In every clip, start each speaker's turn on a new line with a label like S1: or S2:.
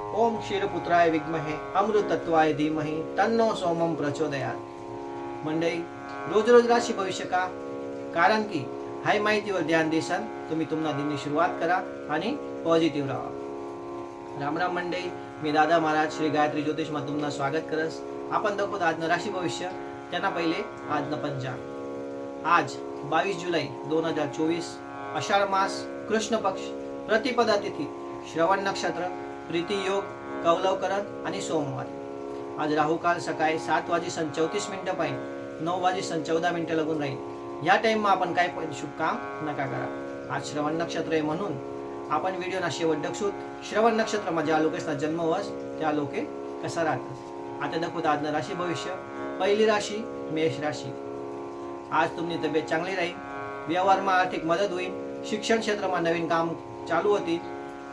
S1: ओम क्षीरपुत्राय विद्महे अमृतत्वाय धीमहि तन्नो सोमम प्रचोदयात। मंडळी, रोज रोज राशी भविष्य का? कारण की हाय माहितीवर ध्यान देसान तुम्ही तुमना दिनची सुरुवात करा आणि पॉझिटिव्ह राहा। राम राम मंडळी, मी दादा महाराज श्री गायत्री ज्योतिष मध्ये तुमना स्वागत करस। आपण दाखवत आजनं राशी भविष्य, त्यांना पहिले आजनं पंचांग। आज 22 जुलै 2024, आषाढ मास, कृष्ण पक्ष, प्रतिपदा तिथी, श्रवण नक्षत्र, प्रीती योग, कौलवकरण आणि सोमवार। आज राहू काल सकाळी 7:34 पाहिजे 9:14 लागून राहील। या टाइम आपण काय पण शुभ काम नका करा। आज श्रवण नक्षत्र आहे म्हणून आपण व्हिडिओ ना शेवट दक्षुत श्रवण नक्षत्र ज्या लोकेसना जन्म वस त्या लोके कसा राहतात। आता दाखवत आज राशी भविष्य। पहिली राशी मेष राशी। आज तुमची तब्येत चांगली राहील, व्यवहारमा आर्थिक मदत होईल, शिक्षण क्षेत्रात नवीन काम चालू होतील,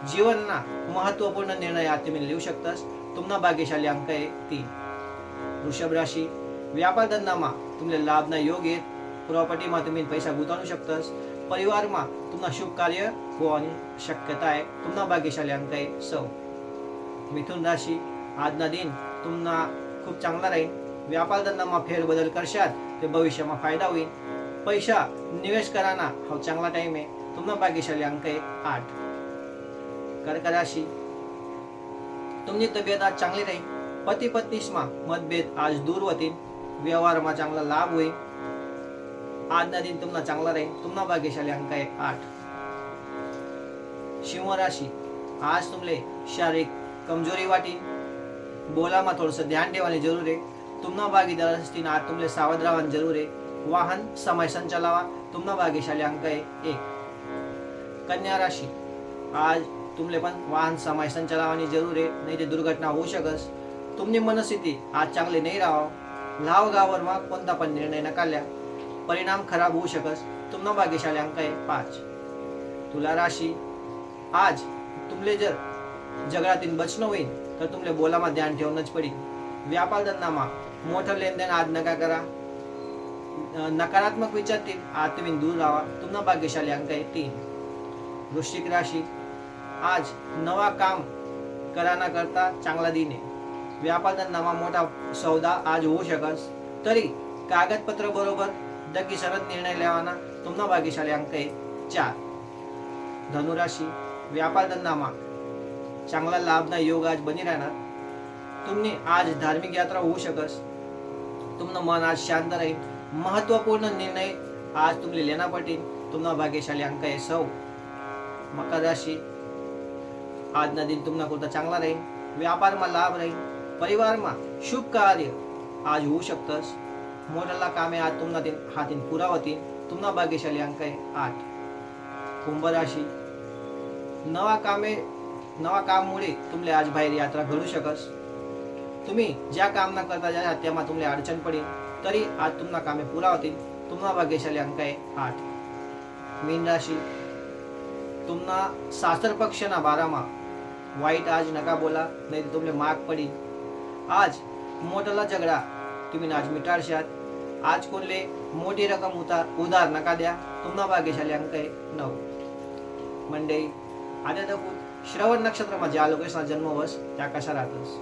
S1: जीवनना महत्वपूर्ण निर्णय आज तुम्ही लिहू शकतास। तुमना भाग्यशाली अंक आहे 3। वृषभ राशी। व्यापार धंदामा तुमले लाभना योग येत, प्रॉपर्टी मा तुम्ही पैसा गुंतवू शकतास, परिवार मा तुमना शुभ कार्य होवानी शक्यता आहे। तुमना भाग्यशाली अंक आहे 6। मिथुन राशी। आजना दिन तुमना खूप चांगला राहील, व्यापार धंदामा फेरबदल करशात ते भविष्यामा फायदा होईल, पैसा निवेश कराना हा चांगला टाइम आहे। तुमना भाग्यशाली अंक आहे 8। कर्क राशी। तुमची तब्येत आज चांगली राहील, पती पत्नीसमा मतभेद आज दूर होतील, व्यवहारमा चांगला लाभ होईल। आजना दिन तुमना चांगला राहील, तुमना भाग्यशाली अंक आहे 8। सिंह राशी। आज तुमले शारीरिक कमजोरी वाटी, बोलामा थोडंसं ध्यान ठेवाने जरूर आहे। तुमना भागीदार असतील आज तुमले सावध राहवान जरूर आहे। वाहन समय संचालावा, तुमना भाग्यशाली अंक आहे 1। कन्या राशी। आज तुमले पण वाहन समय संचालावानी जरूर आहे, नाही ते दुर्घटना होऊ शकस। तुमची मनस्थिती आज चांगली नाही राहावं, लाव गावरमा कोणता पण निर्णय नकाल्या, परिणाम खराब होऊ शकस। तुमना भाग्यशाली अंक आहे 5। तुला राशी। आज तुमले जर जगरातीन बचणं होईल तर तुमले बोलामा ध्यान ठेवणंच पडेल। व्यापार धंदामा मोठं लेनदेन आज नका करा, नकारात्मक विचारतील आज तुम्ही दूर राहा। तुमना भाग्यशाली अंक आहे 3। वृश्चिक राशी। आज नवा काम कराना करता चांगला दिन आहे, व्यापार धंदामा मोठा सौदा आज होऊ शकस, तरी कागदपत्र बरोबर दकी सरत निर्णय लेवाना। तुमना भाग्यशाली अंक आहे 4। धनुराशी। व्यापार धंदामा चांगला लाभना योग आज बनी राहणार, तुम्ही आज धार्मिक यात्रा होऊ शकस। तुमनं मन आज शांत राहील, महत्वपूर्ण निर्णय आज तुमले लेना पडतील। तुमना भाग्यशाली अंक आहे 6। मकर राशी। आजना दिन तुमना कोणता चांगला राहील, व्यापारमा लाभ राहील, परिवारमा शुभ कार्य आज होऊ शकतस, मोठला कामे आज तुमना दिन हातीन पुरा होतील। तुमना भाग्यशाली अंक आहे 8। कुंभ राशी। नवा काममुळे तुमले आज बाहेर यात्रा घडू शकस, तुम्ही ज्या काम न करता ज्या तेव्हा तुमले अडचण पडेल, तरी आज तुमना कामे पुरा होतील। तुमना भाग्यशाली अंक आहे 8। मीन राशी। तुमना सासर पक्षना बारामा वाईट आज नका बोला, नाही तर तुमले माग पडेल। आज मोठला झगडा तुम्ही आज मिटाळशात, आज कोणले मोठी रक्कम उधार नका द्या। तुमना भाग्यशाली अंक आहे 9। मंडळी, आता दाखवू श्रवण नक्षत्र ज्या लोकेसना जन्म वस त्या कशा राहतस।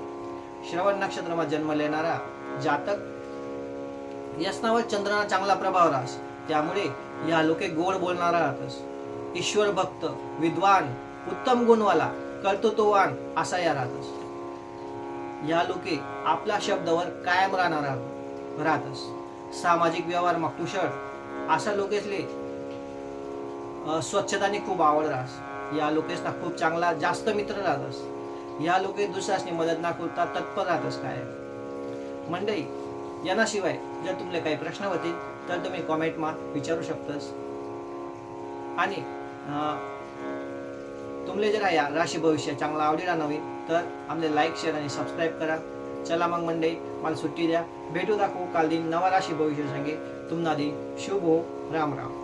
S1: श्रवण नक्षत्र जन्म लेणारा जातक यस्नावर चंद्राना चांगला प्रभाव राहस, त्यामुळे या लोके गोड बोलणारा राहतस, ईश्वर भक्त, विद्वान, उत्तम गुणवाला, कर्तृत्ववान असा या राहतस। या लोके आपल्या शब्दावर कायम राहतस, सामाजिक व्यवहारमा कुशळ असा लोकेसले स्वच्छताने खूप आवड राहस। या लोकेसना खूप चांगला जास्त मित्र राहतस, या लोके दुसऱ्यासनी मदत ना करता तत्पर राहतस काय। मंडळी, याशिवाय जर तुमले काही प्रश्न होतील तर तुम्ही कॉमेंटमा विचारू शकतास। आणि तुमले जर या राशी भविष्य चांगला आवडीला नवीन तर आमले लाईक, शेअर आणि सबस्क्राईब करा। चला मग मंडळी, मला सुट्टी द्या, भेटू दाखवू काल दिन नवा राशी भविष्य संगे। तुमना दिन शुभ हो। राम राम।